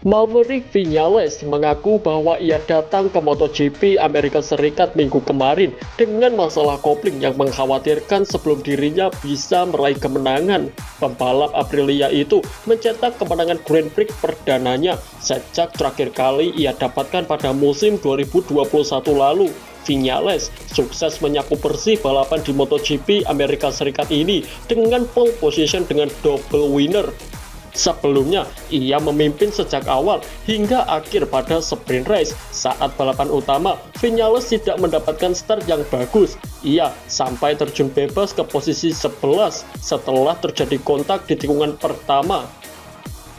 Maverick Viñales mengaku bahwa ia datang ke MotoGP Amerika Serikat minggu kemarin dengan masalah kopling yang mengkhawatirkan sebelum dirinya bisa meraih kemenangan. Pembalap Aprilia itu mencetak kemenangan Grand Prix perdananya sejak terakhir kali ia dapatkan pada musim 2021 lalu. Viñales sukses menyapu bersih balapan di MotoGP Amerika Serikat ini dengan pole position dengan double winner. Sebelumnya, ia memimpin sejak awal hingga akhir pada sprint race. Saat balapan utama, Viñales tidak mendapatkan start yang bagus. Ia sampai terjun bebas ke posisi 11 setelah terjadi kontak di tikungan pertama.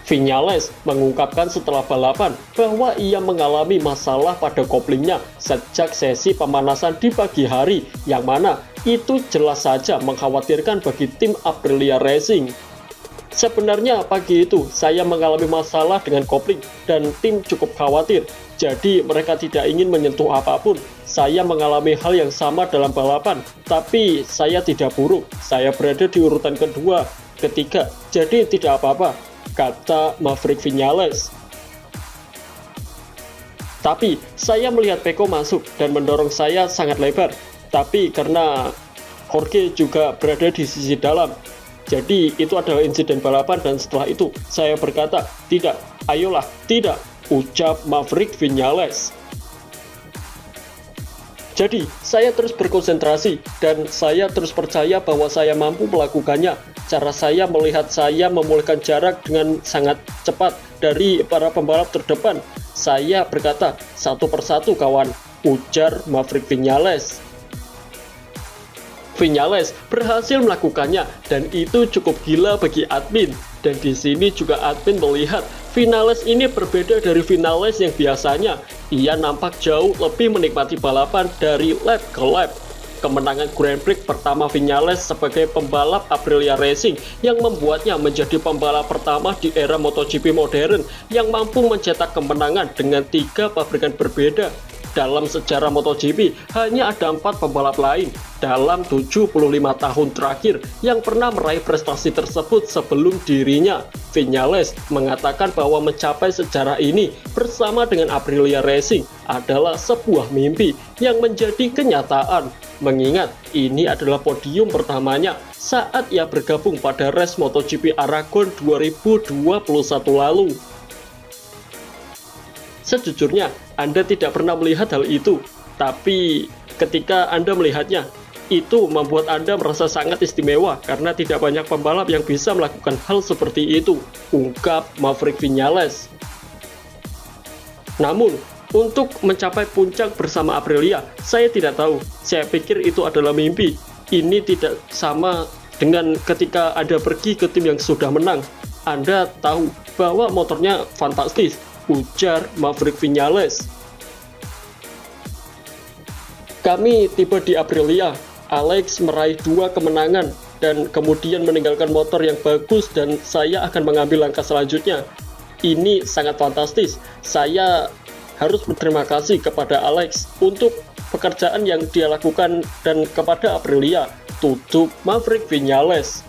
Viñales mengungkapkan setelah balapan bahwa ia mengalami masalah pada koplingnya sejak sesi pemanasan di pagi hari, yang mana itu jelas saja mengkhawatirkan bagi tim Aprilia Racing. Sebenarnya pagi itu saya mengalami masalah dengan kopling dan tim cukup khawatir, jadi mereka tidak ingin menyentuh apapun. Saya mengalami hal yang sama dalam balapan, tapi saya tidak buruk. Saya berada di urutan kedua, ketiga, jadi tidak apa-apa, kata Maverick Viñales. Tapi saya melihat Pecco masuk dan mendorong saya sangat lebar, tapi karena Jorge juga berada di sisi dalam, jadi itu adalah insiden balapan dan setelah itu saya berkata, tidak, ayolah, tidak, ucap Maverick Viñales. Jadi saya terus berkonsentrasi dan saya terus percaya bahwa saya mampu melakukannya. Cara saya melihat saya memulihkan jarak dengan sangat cepat dari para pembalap terdepan. Saya berkata, satu persatu kawan, ujar Maverick Viñales. Viñales berhasil melakukannya dan itu cukup gila bagi admin. Dan di sini juga admin melihat Viñales ini berbeda dari Viñales yang biasanya. Ia nampak jauh lebih menikmati balapan dari lap ke lap. Kemenangan Grand Prix pertama Viñales sebagai pembalap Aprilia Racing yang membuatnya menjadi pembalap pertama di era MotoGP modern yang mampu mencetak kemenangan dengan 3 pabrikan berbeda. Dalam sejarah MotoGP, hanya ada 4 pembalap lain dalam 75 tahun terakhir yang pernah meraih prestasi tersebut sebelum dirinya. Viñales mengatakan bahwa mencapai sejarah ini bersama dengan Aprilia Racing adalah sebuah mimpi yang menjadi kenyataan, mengingat ini adalah podium pertamanya saat ia bergabung pada race MotoGP Aragon 2021 lalu. Sejujurnya, Anda tidak pernah melihat hal itu, tapi ketika Anda melihatnya, itu membuat Anda merasa sangat istimewa karena tidak banyak pembalap yang bisa melakukan hal seperti itu, ungkap Maverick Viñales. Namun, untuk mencapai puncak bersama Aprilia, saya tidak tahu. Saya pikir itu adalah mimpi. Ini tidak sama dengan ketika Anda pergi ke tim yang sudah menang. Anda tahu bahwa motornya fantastis, ujar Maverick Viñales. Kami tiba di Aprilia. Alex meraih 2 kemenangan dan kemudian meninggalkan motor yang bagus dan saya akan mengambil langkah selanjutnya. Ini sangat fantastis. Saya harus berterima kasih kepada Alex untuk pekerjaan yang dia lakukan dan kepada Aprilia, tutup Maverick Viñales.